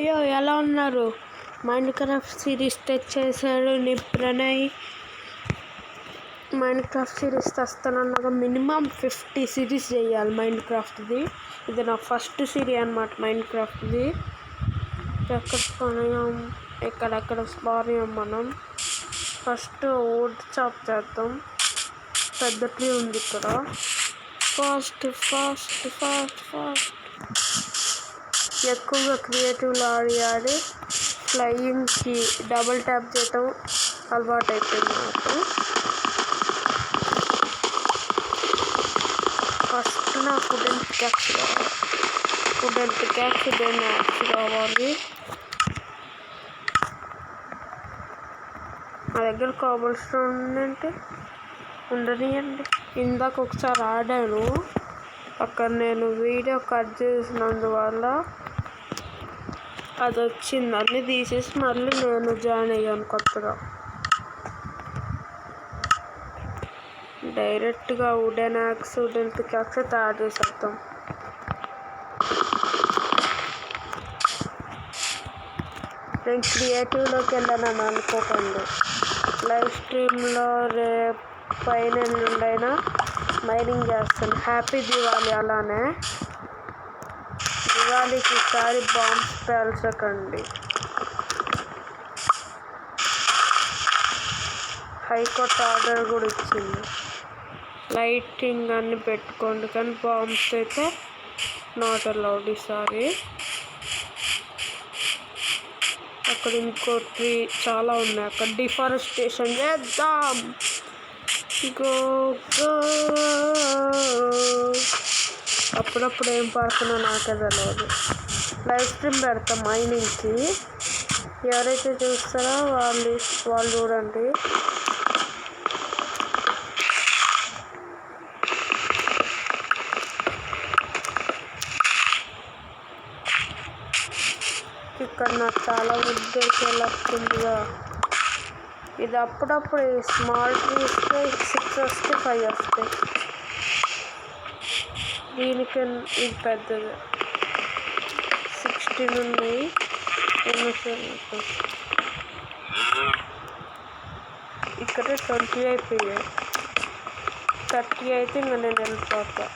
యో ఎలా ఉన్నారు? మైండ్ క్రాఫ్ట్ సిరీస్ తెచ్చేసాడు ప్రణయ్. మైండ్ క్రాఫ్ట్ సిరీస్ తెస్తానన్నాగా మినిమం 50 సిరీస్ చేయాలి మైండ్ క్రాఫ్ట్ది. ఇది నా ఫస్ట్ సిరీస్ అన్నమాట మైండ్ క్రాఫ్ట్ది. ఎక్కడ పనియం ఎక్కడెక్కడ స్పారియం. మనం ఫస్ట్ వుడ్ చాప్ చేద్దాం. పెద్ద ట్రీ ఉంది ఇక్కడ. ఫాస్ట్ ఫాస్ట్ ఫాస్ట్ ఫాస్ట్ ఎక్కువగా క్రియేటివ్లో ఆడి ఫ్లయింగ్కి డబుల్ ట్యాప్ చేయటం అలవాటు అయిపోయింది నాకు. ఫస్ట్ నాకు వుడెన్ పికాక్స్ కావాలి. వుడెన్ యాక్స్ కావాలి. నా దగ్గర కాబుల్ స్టోన్ అంటే ఉండనియండి. ఇందాక ఒకసారి ఆడాను, అక్కడ నేను వీడియో కట్ చేసినందువల్ల అది వచ్చింది. అన్నీ తీసేసి మళ్ళీ నేను జాయిన్ అయ్యాను కొత్తగా. డైరెక్ట్గా వుడెన్ పికాక్స్ తయారు చేసేద్దాం. నేను క్రియేటివ్లోకి వెళ్ళానని అనుకోకండి. లైవ్ స్ట్రీమ్లో రేపు పైన నుండైనా మైనింగ్ చేస్తాను. హ్యాపీ దివాళీ. అలానే దివాళీకి ఈసారి బాంబ్స్ పేల్చకండి. హైకోర్టు ఆర్డర్ కూడా ఇచ్చింది. లైటింగ్ అన్నీ పెట్టుకోండి, కానీ బాంబ్స్ అయితే నాట్ అలౌడ్ ఈసారి. అక్కడ ఇంకో ట్రీ చాలా ఉన్నాయి. అక్కడ డిఫారెస్టేషన్ చేద్దాం. Go go. అప్పుడప్పుడు ఏం పడుతున్నా నాకే తెలియదు. లైవ్ స్ట్రీమ్ పెడతాం మైనింగ్కి. ఎవరైతే చూస్తారో వాళ్ళు చూడండి. ఇక్కడ నాకు చాలా ఉద్దేశం వస్తుందిగా. ఇది అప్పుడప్పుడు స్మాల్ ట్రీస్కి 6 వస్తే 5 వస్తాయి. దీనికి ఇది పెద్దది 16 ఉన్నాయి. ఇక్కడ 20 అయిపోయాయి. 30 అయితే ఇంకా నేను వెళ్ళిపోతా.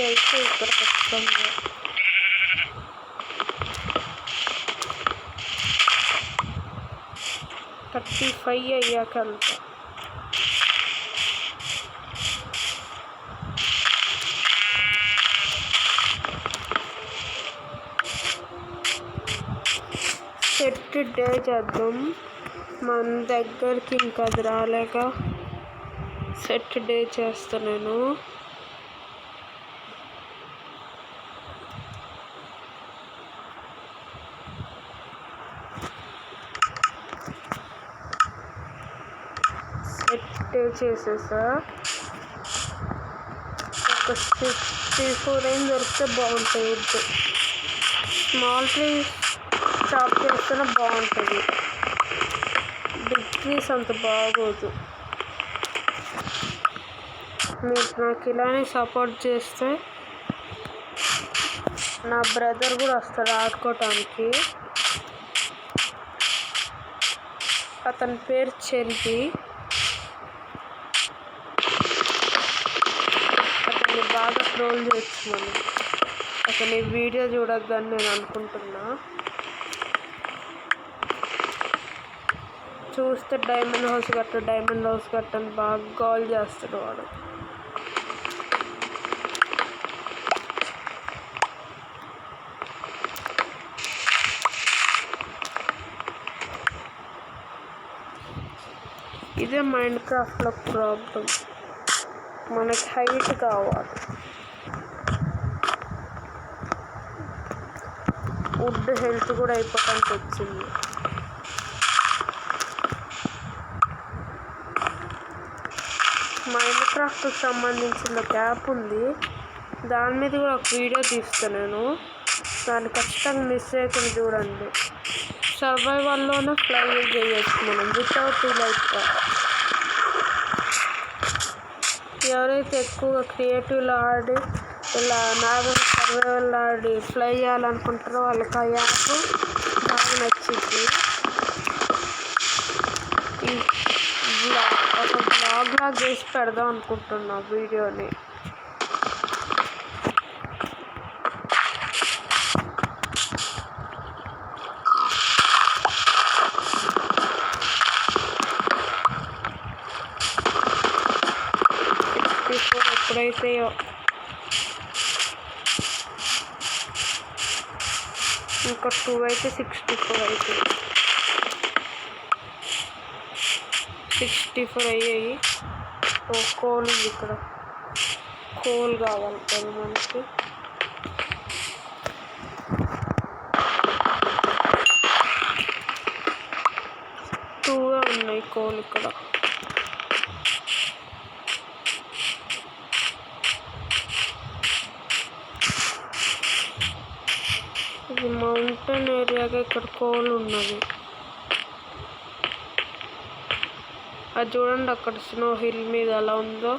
అయితే ఇక్కడ ఖచ్చితంగా 35 అయ్యాక వెళ్తా. సెట్ డే చేద్దాం. మన దగ్గరికి ఇంకా అది రాలేక సెట్ డే చేస్తా నేను. చేసేసా. ఒక 64 ఏం దొరికితే బాగుంటాయి. వుడ్ స్మాల్ ట్రీస్ చాప్ చేస్తేనే బాగుంటుంది. బిగ్ ట్రీస్ అంత బాగోదు. మీరు నాకు ఇలానే సపోర్ట్ చేస్తే నా బ్రదర్ కూడా వస్తాడు ఆడుకోవటానికి. అతని పేరు చెల్లి. బాగా ట్రోల్ చేయొచ్చు మనం. అసలు ఈ వీడియో చూడొద్దని నేను అనుకుంటున్నా. చూస్తే డైమండ్ హౌస్ కట్టని బాగా గోల్ చేస్తాడు వాడు. ఇదే మైండ్ క్రాఫ్ట్లో ప్రాబ్లం. మనకి హైట్ కావాలి. వుడ్ హెల్త్ కూడా అయిపోవడానికి వచ్చింది. మైండ్ క్రాఫ్ట్కి సంబంధించిన యాప్ ఉంది, దాని మీద కూడా ఒక వీడియో తీస్తాను నేను. దాన్ని ఖచ్చితంగా మిస్ చేయకుండా చూడండి. సర్వైవల్లోనే ఫ్లై చేయొచ్చు మనం వితౌట్ లైక్. ఎవరైతే ఎక్కువగా క్రియేటివ్లో ఆడి ఇలా నార్మల్ సర్వైవల్ ఆడి ఫ్లై చేయాలనుకుంటారో వాళ్ళకి ఆ యాప్ బాగా నచ్చింది. ఒక బ్లాగ్ లాగా చేసి పెడదాం అనుకుంటున్నా వీడియోని. ఎప్పుడైతే ఇంకా 2 అయితే 64 అయితే 64 అయ్యాయి. కోల్ ఉంది ఇక్కడ, కోల్ కావాలి కదా మనకి. టూగా ఉన్నాయి కోల్ ఇక్కడ. ఇది మౌంటైన్ ఏరియాగా ఇక్కడ కోల్ ఉన్నది. అది చూడండి అక్కడ స్నో హిల్ మీద ఎలా ఉందో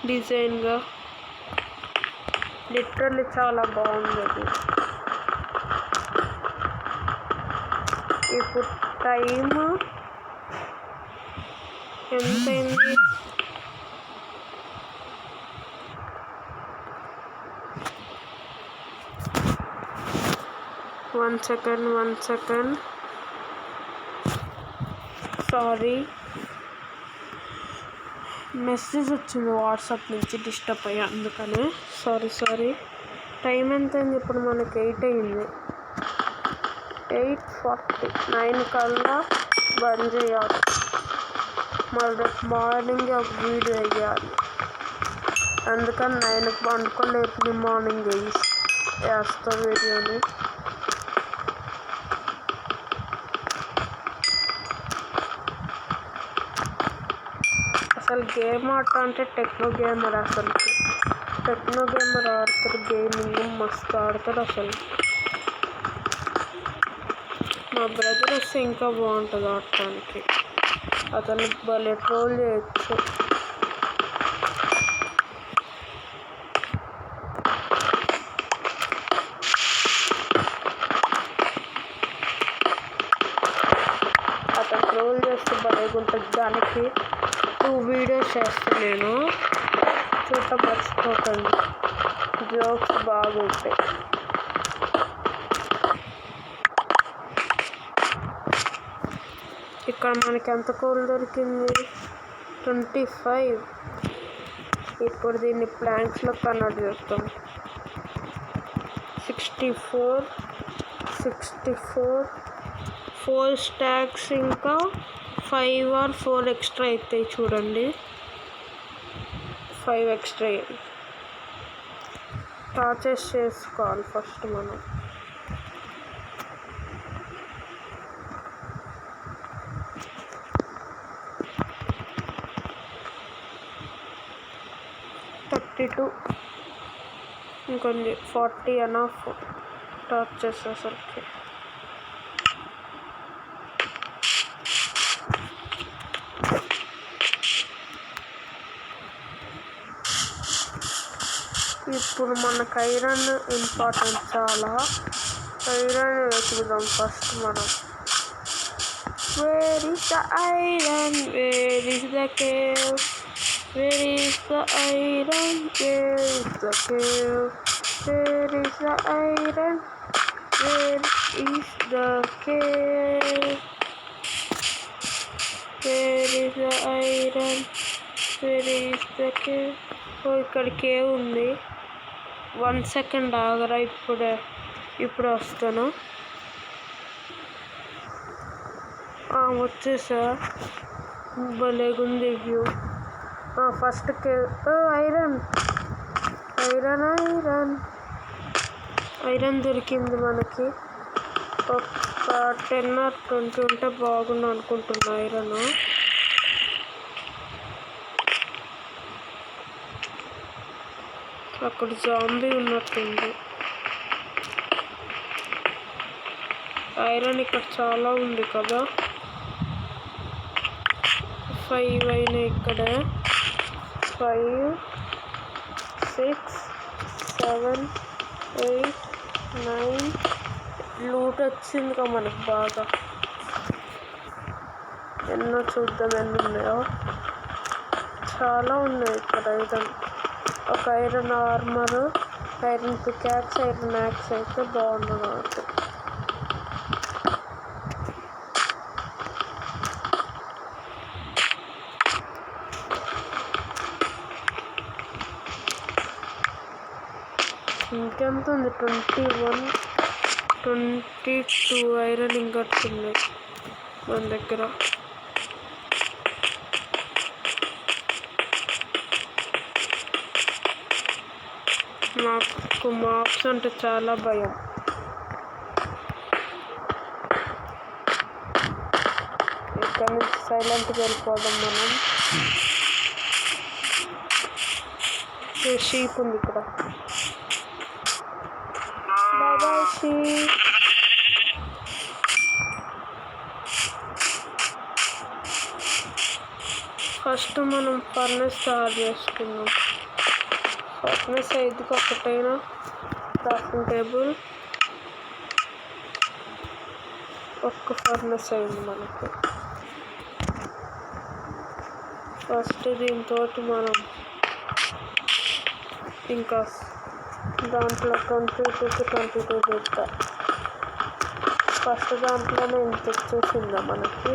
డిజైన్గా. లిటరల్లీ చాలా బాగుంది అది. ఇప్పుడు టైమ్ ఎంతైంది? వన్ సెకండ్ సారీ, మెసేజ్ వచ్చింది వాట్సాప్ నుంచి, డిస్టర్బ్ అయ్యా అందుకనే. సారీ. టైం ఎంత అయింది ఇప్పుడు? మనకి 8 అయింది. 8:49 కల్లా బంద్ చేయాలి. మళ్ళీ రేపు మార్నింగ్ ఒక వీడియో వేయాలి. అందుకని 9కి పండుకొని రేపు మార్నింగ్ వేస్తా వీడియోని. అసలు గేమ్ ఆడతా అంటే టెక్నో గేమర్. అసలు టెక్నో గేమర్ ఆడతారు, గేమింగ్ మస్తు ఆడతారు అసలు. మా బ్రదర్ వస్తే ఇంకా బాగుంటుంది ఆడటానికి, అతను భలే ట్రోల్ చేయొచ్చు. అతను ట్రోల్ చేస్తే భలేగా ఉంటుంది. దానికి 2 వీడియోస్ చేస్తాను నేను, చూడటం మర్చిపోకండి. జోక్స్ బాగుంటాయి. ఇక్కడ మనకి ఎంత కోల్ దొరికింది? 25. ఇప్పుడు దీన్ని ప్లాంక్స్లో కన్వర్ట్ చేస్తాం. 64 4 స్టాక్స్ ఇంకా 5 or 4 ఎక్స్ట్రా అవుతాయి చూడండి. 5 ఎక్స్ట్రా టార్చెస్ చేసుకోవాలి ఫస్ట్ మనం. ఇంకొంది 40 ఎనఫ్ టార్చెస్ అసలుకి. ఇప్పుడు మనకు ఐరన్ ఇంపార్టెంట్ చాలా. ఐరన్ వెతుకుదాం ఫస్ట్ మనం. Where is the iron, where is the cave, where is the iron, where is the cave, where is the iron, where is the cave, where is the iron, where is the cave. ఇక్కడ cave ఉంది. 1 second ఆగరా, ఇప్పుడు వస్తాను. వచ్చేసా. భలేగుంది view. First cave. Iron దొరికింది మనకి. ఒక 10 or 20 ఉంటే బాగుండు అనుకుంటున్నా ఐరన్. అక్కడ జాంబీ ఉన్నట్టుంది. ఐరన్ ఇక్కడ చాలా ఉంది కదా. 5 అయినాయి ఇక్కడ. 5, 6, 7, 8, 9. లూట్ వచ్చిందిగా మనకు బాగా. ఎన్నో చూద్దాం ఎన్ని ఉన్నాయో. చాలా ఉన్నాయి ఇక్కడ. ఒక iron armour, iron pickaxe, iron axe అయితే బాగుంది నాకు. ఇంకెంత ఉంది? 21, 22 ఐరన్ ఇంగట్స్ ఉన్నాయి మన దగ్గర. నాకు మాప్స్ అంటే చాలా భయం. ఇక్కడ నుంచి సైలెంట్గా వెళ్ళిపోదాం మనం. షీప్ ఉంది ఇక్కడ. బాబా షీప్. ఫస్ట్ మనం ఫర్నెస్ తయారు చేసుకుందాం. ఫర్నెస్ 5కి ఒకటైనా క్రాఫ్టింగ్ టేబుల్. ఒక్క ఫర్నెస్ అయింది మనకి. ఫస్ట్ దీంతో మనం ఇంకా దాంట్లో 22కి 22 చేద్దాం. ఫస్ట్ దాంట్లోనే ఇంత వచ్చేసిందా మనకి.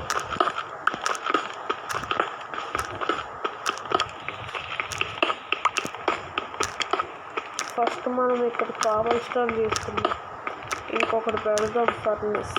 ఫస్ట్ మనం ఇక్కడ కావల్ స్టోన్ తీసుకుందాం. ఇంకొకటి పెడదాం ఫర్నెస్.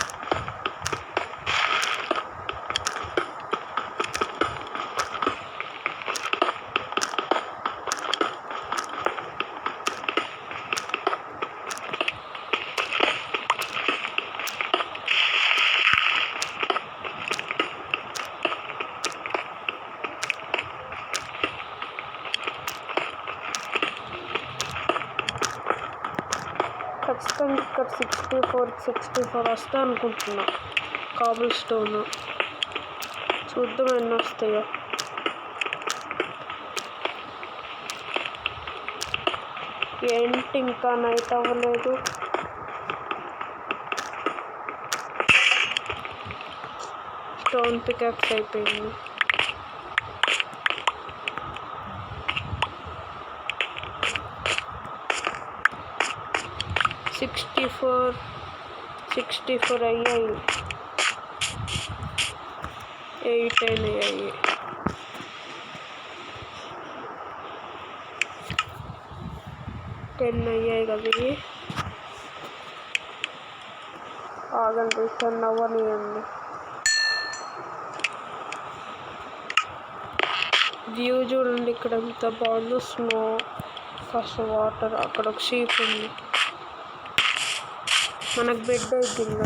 ఖచ్చితంగా ఇక్కడ 64 వస్తా అనుకుంటున్నా కాబుల్ స్టోన్. చూద్దాం ఎన్ని వస్తాయో. ఏంటి ఇంకా నైట్ అవ్వలేదు. స్టోన్ పికాక్స్ అయిపోయింది. సిక్స్టీ ఫోర్ అయ్యాయి. 8 అయినాయి. 10 అయ్యాయి కదా. ఇవి ఆగండి, 10 అవ్వనియండి. వ్యూ చూడండి ఇక్కడ ఎంత బాగుందో. స్నో, కాస్త వాటర్, అక్కడ ఒక షీప్ ఉంది. మనకు బెడ్ అయిపోయిందా.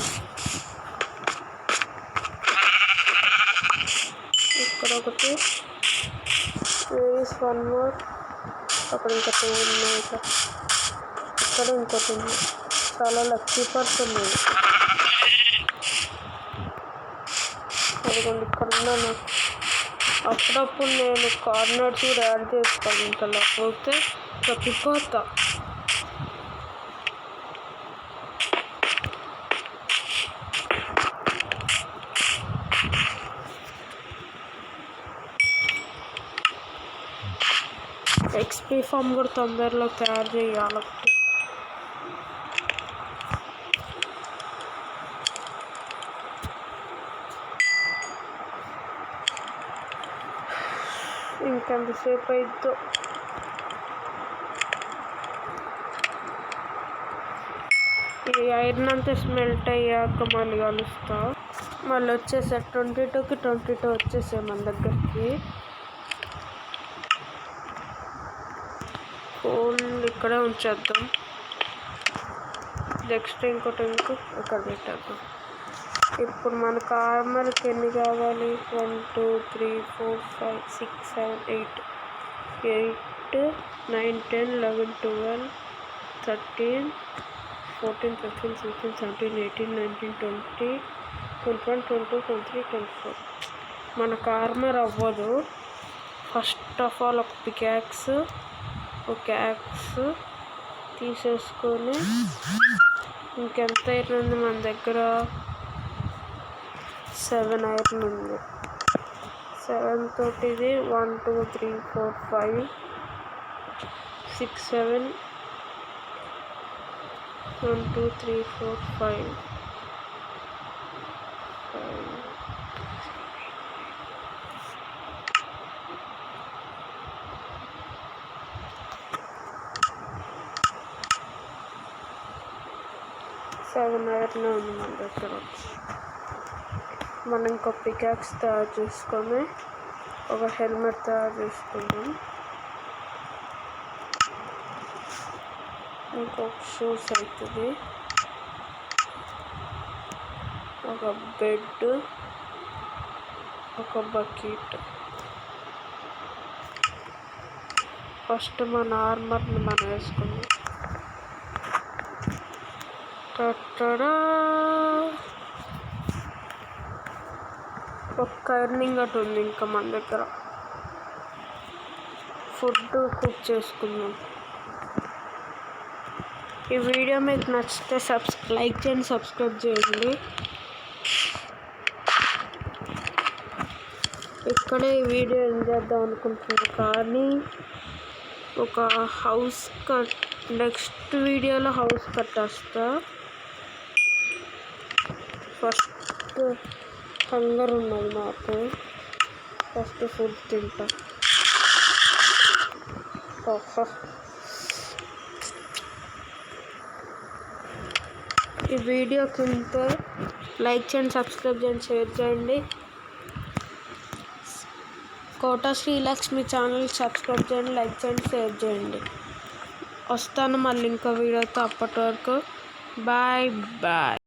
ఇక్కడ ఒకటి. Varies 1 more. అక్కడ ఇంకా 2 ఉన్నాయి. ఇక్కడ ఇంకోటి ఉంది. చాలా లక్కీ పర్సన్ ఉంది. అదిగోండి ఇక్కడ ఉన్నాను. అప్పుడప్పుడు నేను కార్నర్స్ కూడా యాడ్ చేసుకోవాలి. ఇంకా లేకపోతే తప్పిపోతా. ఎక్స్పీ ఫామ్ కూడా తొందరలో తయారు చేయాలి. ఇంకెంతసేపు అయిద్దో. ఈ ఐరన్ అంతా స్మెల్ట్ అయ్యాక మళ్ళీ కలుస్తా. మళ్ళీ వచ్చేసారు 22కి 22 వచ్చేసాయి మన దగ్గరికి. కోల్ ఇక్కడే ఉంచేద్దాం. నెక్స్ట్ ఇంకోటి ఇక్కడ పెట్టేద్దాం. ఇప్పుడు మనకు ఆర్మర్కి ఎన్ని కావాలి? 1 2 3 4 5 6 7 8 8, 9, 10, 11, 12, 13, 14, 15, 16, 17, 18, 19, 20, 21, 22, 23, 24. మనకు ఆర్మర్ అవ్వదు. ఫస్ట్ ఆఫ్ ఆల్ ఒక పికాక్స్ తీసేసుకొని, ఇంకెంత ఐరన్ ఉంది మన దగ్గర? 7 ఐరన్ ఉంది. 7 తోటి ఇది 1, 2, 3, 4, 5, 6, 7, 1, 2, 3, 4, 5. సెవెన్ ఐరన్ ఉంది మన దగ్గర. మనం ఇంకో పికాక్స్ తయారు చేసుకొని ఒక హెల్మెట్ తయారు చేసుకుందాం. ఇంకొక షూస్ అవుతుంది, ఒక బెడ్, ఒక బకెట్. ఫస్ట్ మన ఆర్మర్ని మనం వేసుకుందాం. ఒక్క ఐరనింగ్ అటు ఉంది ఇంకా మన దగ్గర. ఫుడ్ కుక్ చేసుకుందాం. ఈ వీడియో మీకు నచ్చితే లైక్ చేయండి, సబ్స్క్రైబ్ చేయండి. ఇక్కడే ఈ వీడియో ఎండ్ చేద్దాం అనుకుంటున్నాను, కానీ ఒక హౌస్ నెక్స్ట్ వీడియోలో హౌస్ కట్టేస్తా. ఫస్ట్ హంగర్ ఉన్నది నాకు, ఫస్ట్ ఫుడ్ తింటా. ఈ వీడియో కింద లైక్ చేయండి, సబ్స్క్రైబ్ చేయండి, షేర్ చేయండి. కోట శ్రీలక్ష్మి ఛానల్ సబ్స్క్రైబ్ చేయండి, లైక్ చేయండి, షేర్ చేయండి. వస్తాను మళ్ళీ ఇంకో వీడియోతో. అప్పటి వరకు బాయ్ బాయ్.